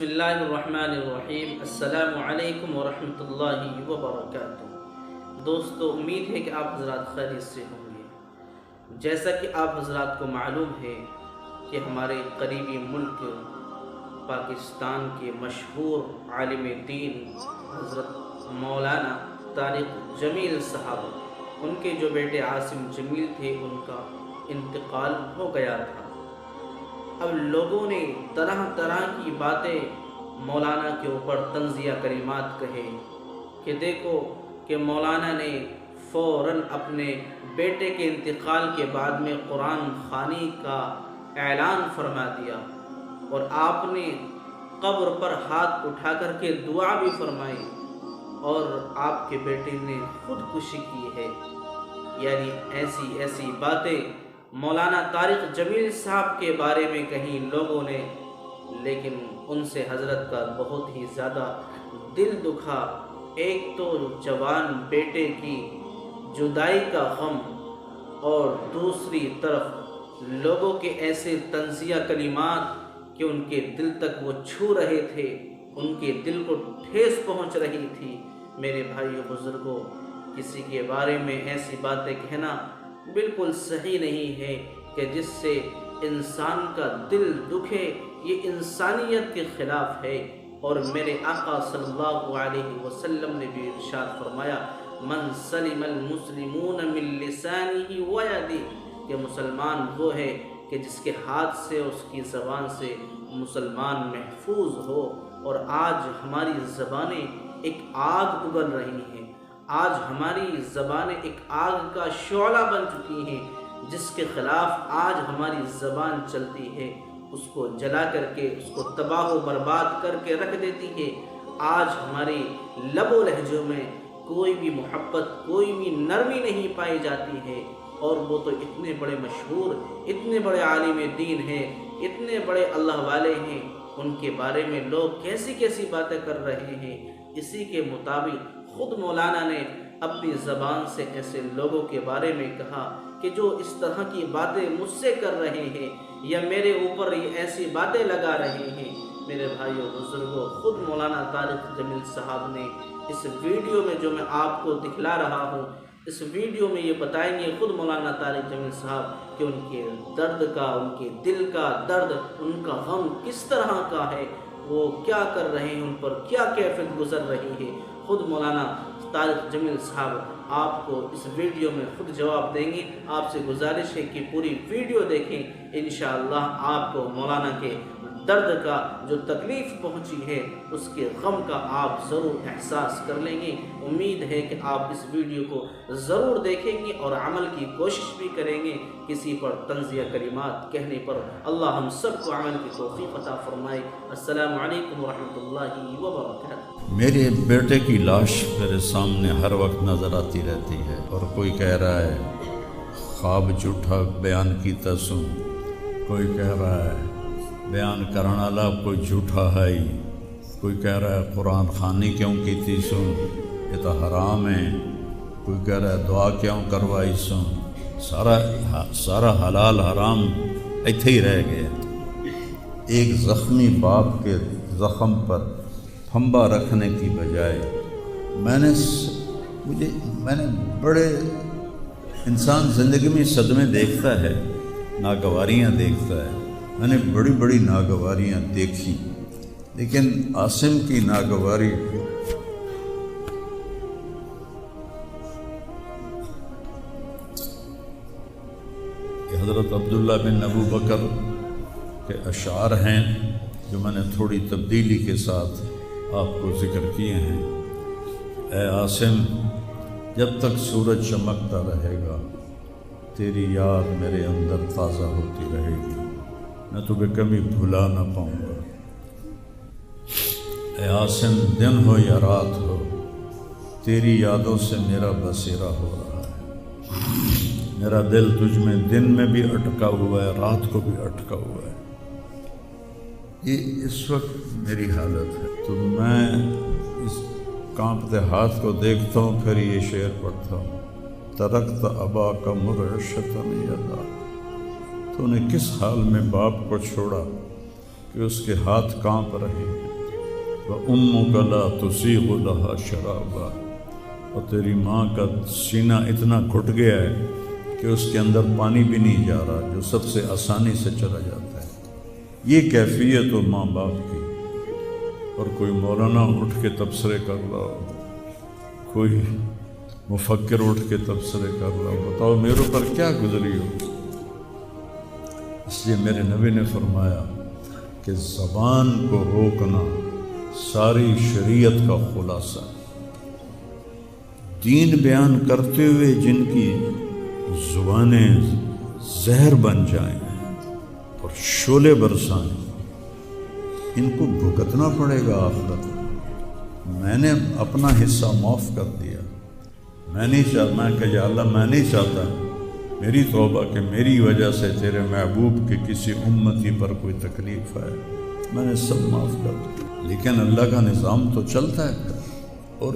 بسم اللہ الرحمن الرحیم۔ السلام علیکم ورحمۃ اللہ وبرکاتہ۔ دوستو، امید ہے کہ آپ حضرات خیریت سے ہوں گے۔ جیسا کہ آپ حضرات کو معلوم ہے کہ ہمارے قریبی ملک پاکستان کے مشہور عالم دین حضرت مولانا طارق جمیل صاحب، ان کے جو بیٹے عاصم جمیل تھے، ان کا انتقال ہو گیا تھا۔ اب لوگوں نے طرح طرح کی باتیں مولانا کے اوپر طنزیہ کلمات کہے کہ دیکھو کہ مولانا نے فوراً اپنے بیٹے کے انتقال کے بعد میں قرآن خوانی کا اعلان فرما دیا، اور آپ نے قبر پر ہاتھ اٹھا کر کے دعا بھی فرمائی، اور آپ کے بیٹے نے خودکشی کی ہے۔ یعنی ایسی باتیں مولانا طارق جمیل صاحب کے بارے میں کہیں لوگوں نے، لیکن ان سے حضرت کا بہت ہی زیادہ دل دکھا۔ ایک تو جوان بیٹے کی جدائی کا غم، اور دوسری طرف لوگوں کے ایسے طنزیہ کلمات کہ ان کے دل تک وہ چھو رہے تھے، ان کے دل کو ٹھیس پہنچ رہی تھی۔ میرے بھائیو بزرگوں، کسی کے بارے میں ایسی باتیں کہنا بالکل صحیح نہیں ہے کہ جس سے انسان کا دل دکھے۔ یہ انسانیت کے خلاف ہے، اور میرے آقا صلی اللہ علیہ وسلم نے بھی ارشاد فرمایا، من سلم المسلمون من لسانہ ویدہ، کہ مسلمان وہ ہے کہ جس کے ہاتھ سے، اس کی زبان سے مسلمان محفوظ ہو۔ اور آج ہماری زبانیں ایک آگ اگل رہی ہیں، آج ہماری زبانیں ایک آگ کا شعلہ بن چکی ہیں، جس کے خلاف آج ہماری زبان چلتی ہے، اس کو جلا کر کے، اس کو تباہ و برباد کر کے رکھ دیتی ہے۔ آج ہماری لب و لہجوں میں کوئی بھی محبت، کوئی بھی نرمی نہیں پائی جاتی ہے، اور وہ تو اتنے بڑے مشہور، اتنے بڑے عالم دین ہیں، اتنے بڑے اللہ والے ہیں، ان کے بارے میں لوگ کیسی کیسی باتیں کر رہے ہیں۔ اسی کے مطابق خود مولانا نے اپنی زبان سے ایسے لوگوں کے بارے میں کہا کہ جو اس طرح کی باتیں مجھ سے کر رہے ہیں، یا میرے اوپر یہ ایسی باتیں لگا رہے ہیں۔ میرے بھائیو بزرگوں، خود مولانا طارق جمیل صاحب نے اس ویڈیو میں جو میں آپ کو دکھلا رہا ہوں، اس ویڈیو میں یہ بتائیں گے خود مولانا طارق جمیل صاحب کہ ان کے درد کا، ان کے دل کا درد، ان کا غم کس طرح کا ہے، وہ کیا کر رہے ہیں، ان پر کیا کیفیت گزر رہی ہے۔ خود مولانا طارق جمیل صاحب آپ کو اس ویڈیو میں خود جواب دیں گے۔ آپ سے گزارش ہے کہ پوری ویڈیو دیکھیں، انشاءاللہ آپ کو مولانا کے درد کا جو تکلیف پہنچی ہے، اس کے غم کا آپ ضرور احساس کر لیں گے۔ امید ہے کہ آپ اس ویڈیو کو ضرور دیکھیں گے اور عمل کی کوشش بھی کریں گے۔ کسی پر طنزیہ کلمات کہنے پر اللہ ہم سب کو عمل کی توفیق عطا فرمائے۔ السلام علیکم ورحمۃ اللہ وبرکاتہ۔ میرے بیٹے کی لاش میرے سامنے ہر وقت نظر آتی رہتی ہے، اور کوئی کہہ رہا ہے خواب جھوٹا بیان کیتا سن، کوئی کہہ رہا ہے بیان کرنا والا کوئی جھوٹا ہے ہی، کوئی کہہ رہا ہے قرآن خوانی کیوں کیتی سن، یہ تو حرام ہے، کوئی کہہ رہا ہے دعا کیوں کروائی سن۔ سارا حلال حرام ایتھے ہی رہ گیا۔ ایک زخمی باپ کے زخم پر پھنبا رکھنے کی بجائے میں نے بڑے انسان زندگی میں صدمے دیکھتا ہے، ناگواریاں دیکھتا ہے، میں نے بڑی بڑی ناگواریاں دیکھی، لیکن عاصم کی ناگواری حضرت عبداللہ بن ابو بکر کے اشعار ہیں جو میں نے تھوڑی تبدیلی کے ساتھ آپ کو ذکر کیے ہیں۔ اے عاصم، جب تک سورج چمکتا رہے گا تیری یاد میرے اندر تازہ ہوتی رہے گی، میں تمہیں کبھی بھلا نہ پاؤں گا۔ اے عاصم، دن ہو یا رات ہو تیری یادوں سے میرا بسیرا ہو رہا ہے، میرا دل تجھ میں دن میں بھی اٹکا ہوا ہے، رات کو بھی اٹکا ہوا ہے۔ یہ اس وقت میری حالت ہے، تو میں اس کانپتے ہاتھ کو دیکھتا ہوں، پھر یہ شعر پڑھتا ہوں، ترکت ابا کا مرعشۃ یدا، تو نے کس حال میں باپ کو چھوڑا کہ اس کے ہاتھ کانپ رہے ہیں۔ وَأُمُّكَ لَا تُسِيغُ لَهَا شَرَابًا، اور تیری ماں کا سینہ اتنا گھٹ گیا ہے کہ اس کے اندر پانی بھی نہیں جا رہا، جو سب سے آسانی سے چلا جاتا ہے۔ یہ کیفیت ہو ماں باپ کی۔ اور کوئی مولانا اٹھ کے تبصرے کر رہا ہو، کوئی مفکر اٹھ کے تبصرے کر رہا ہو، بتاؤ میرے پر کیا گزری ہو؟ اس لیے میرے نبی نے فرمایا کہ زبان کو روکنا ساری شریعت کا خلاصہ ہے۔ دین بیان کرتے ہوئے جن کی زبانیں زہر بن جائیں اور شعلے برسائیں، ان کو بھگتنا پڑے گا آخرت میں۔ میں نے اپنا حصہ معاف کر دیا، میں کہ یا اللہ میں نہیں چاہتا میری توبہ کہ میری وجہ سے تیرے محبوب کے کسی امتی پر کوئی تکلیف آئے، میں نے سب معاف کر دیا۔ لیکن اللہ کا نظام تو چلتا ہے، اور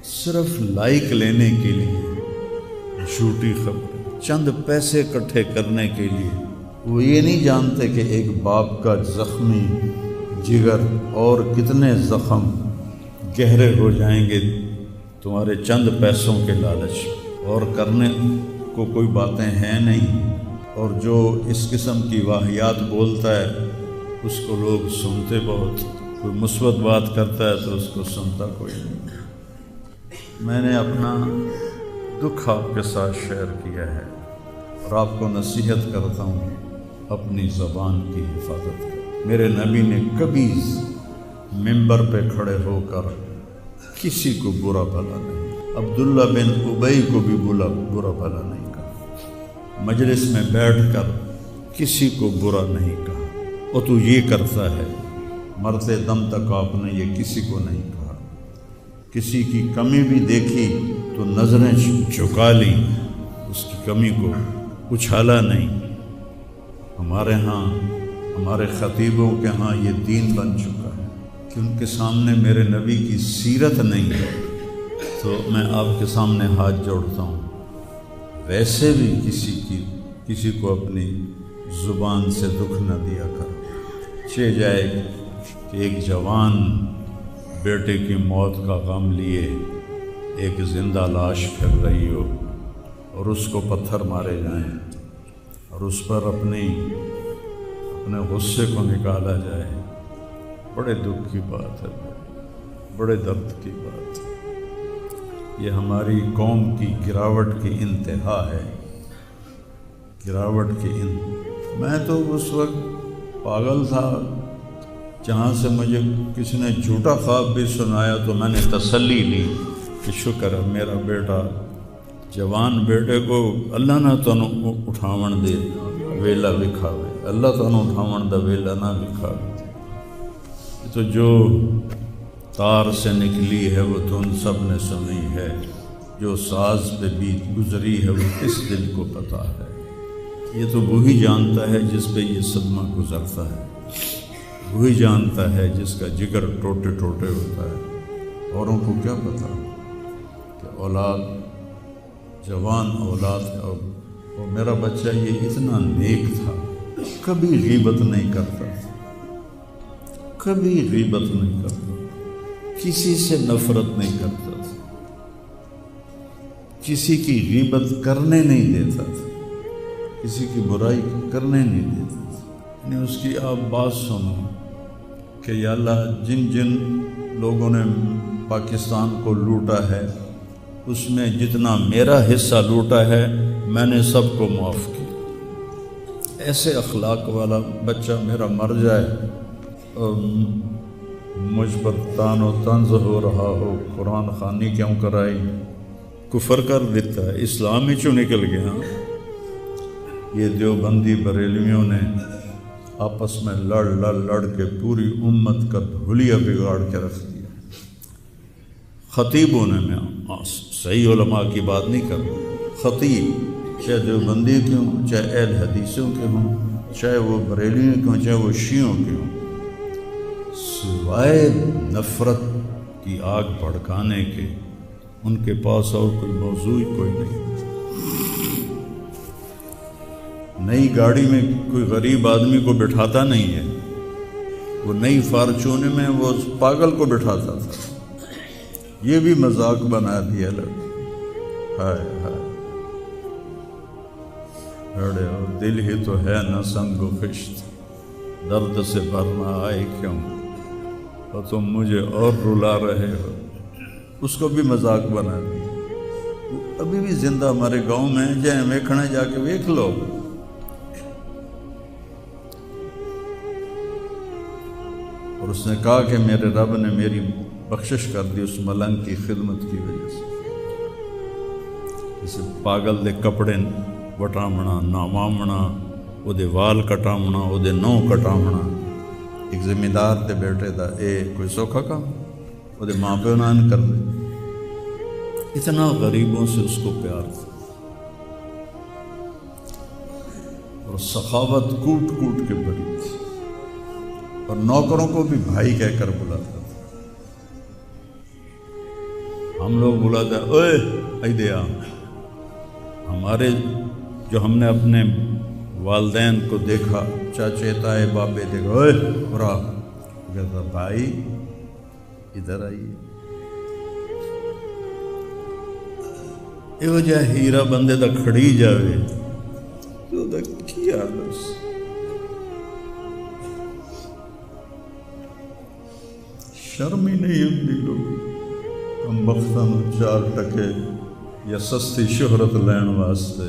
صرف لائک لینے کے لیے جھوٹی خبر، چند پیسے اکٹھے کرنے کے لیے، وہ یہ نہیں جانتے کہ ایک باپ کا زخمی جگر اور کتنے زخم گہرے ہو جائیں گے تمہارے چند پیسوں کے لالچ، اور کرنے کو کوئی باتیں ہیں نہیں، اور جو اس قسم کی واہیات بولتا ہے اس کو لوگ سنتے بہت، کوئی مثبت بات کرتا ہے تو اس کو سنتا کوئی نہیں۔ میں نے اپنا دکھ آپ کے ساتھ شیئر کیا ہے، اور آپ کو نصیحت کرتا ہوں اپنی زبان کی حفاظت کریں۔ میرے نبی نے کبھی ممبر پہ کھڑے ہو کر کسی کو برا بھلا نہیں، عبداللہ بن ابی کو بھی برا بھلا نہیں کہا، مجلس میں بیٹھ کر کسی کو برا نہیں کہا، اور تو یہ کرتا ہے، مرتے دم تک آپ نے یہ کسی کو نہیں کہا۔ کسی کی کمی بھی دیکھی تو نظریں جھکا لی، اس کی کمی کو اچھالا نہیں۔ ہمارے ہاں، ہمارے خطیبوں کے ہاں یہ دین بن چکا ہے کہ ان کے سامنے میرے نبی کی سیرت نہیں ہے تو میں آپ کے سامنے ہاتھ جوڑتا ہوں، ویسے بھی کسی کو اپنی زبان سے دکھ نہ دیا کرو۔ چہ جائے کہ ایک جوان بیٹے کی موت کا غم لیے ایک زندہ لاش پھر رہی ہو، اور اس کو پتھر مارے جائیں، اور اس پر اپنے غصے کو نکالا جائے، بڑے دکھ کی بات ہے، بڑے درد کی بات ہے۔ یہ ہماری قوم کی گراوٹ کی انتہا ہے، گراوٹ کی میں تو اس وقت پاگل تھا، جہاں سے مجھے کسی نے جھوٹا خواب بھی سنایا تو میں نے تسلی لی کہ شکر ہے میرا بیٹا، جوان بیٹے کو اللہ نہ تنوں اٹھاون دے ویلا وکھاوے، اللہ تنوں اٹھاون دا ویلا نہ وکھاوے۔ تو جو تار سے نکلی ہے وہ دھن سب نے سنی ہے، جو ساز پہ بیت گزری ہے وہ کس دل کو پتہ ہے۔ یہ تو وہی جانتا ہے جس پہ یہ صدمہ گزرتا ہے، وہی جانتا ہے جس کا جگر ٹوٹے ٹوٹے ہوتا ہے۔ اوروں کو کیا پتہ کہ اولاد، جوان اولاد کا، اور میرا بچہ یہ اتنا نیک تھا، کبھی غیبت نہیں کرتا، کبھی غیبت نہیں کرتا، کسی سے نفرت نہیں کرتا تھا، کسی کی غیبت کرنے نہیں دیتا تھا، کسی کی برائی کرنے نہیں دیتا تھا۔ یعنی اس کی آپ بات سنو کہ یا اللہ جن جن لوگوں نے پاکستان کو لوٹا ہے اس میں جتنا میرا حصہ لوٹا ہے میں نے سب کو معاف کیا۔ ایسے اخلاق والا بچہ میرا مر جائے اور مجھ پر تان و طنز ہو رہا ہو، قرآن خوانی کیوں کرائی، کفر کر دیتا ہے، اسلام ہی چوں نکل گیا۔ یہ دیوبندی بریلویوں نے آپس میں لڑ کے پوری امت کا دھولیا بگاڑ کے رکھ دیا۔ خطیبوں نے، میں صحیح علماء کی بات نہیں کر رہا، خطیب چاہے دیوبندی کے ہوں، چاہے اہل حدیثوں کے ہوں، چاہے وہ بریلیوں کے ہوں، چاہے وہ شیعوں کے ہوں، سوائے نفرت کی آگ بھڑکانے کے ان کے پاس اور کوئی موضوع کوئی نہیں۔ نئی گاڑی میں کوئی غریب آدمی کو بٹھاتا نہیں ہے، وہ نئی فارچون میں وہ پاگل کو بٹھاتا تھا، یہ بھی مذاق بنا دیا لوگ۔ ہائے ہائے ارے دل ہی تو ہے نہ سنگ و خشت، درد سے بھرنا آئے کیوں، اور تم مجھے اور رلا رہے ہو، اس کو بھی مذاق بنا دیا۔ وہ ابھی بھی زندہ ہمارے گاؤں میں جائیں ویکھنے جا کے ویکھ لو۔ اور اس نے کہا کہ میرے رب نے میری بخشش کر دی اس ملنگ کی خدمت کی وجہ سے۔ اسے پاگل دے کپڑے وٹامنا، نامامنا، وہ دے وال کٹامنا، وہ دے نو کٹامنا، ایک زمیندار دے بیٹے دا اے کوئی سوکھا کام، وہ دے ماں پہ نان کر دے۔ اتنا غریبوں سے اس کو پیار تھا، اور سخاوت کوٹ کوٹ کے بھری تھی، اور نوکروں کو بھی بھائی کہہ کر بلاتا تھا۔ ہم لوگ بلاتے ہیں اوئے ایدیا، ہمارے جو ہم نے اپنے والدین کو دیکھا، چاچے تائے بابے دیکھا، اوئے برا کہتا بھائی ادھر آئیے۔ یہ وجہ ہیرا بندے دا کھڑی جاوے تو دا کیا بس۔ شرم ہی نہیں ہوندی لوگ کم بختاں چار ٹکے یا سستی شہرت لین واسطے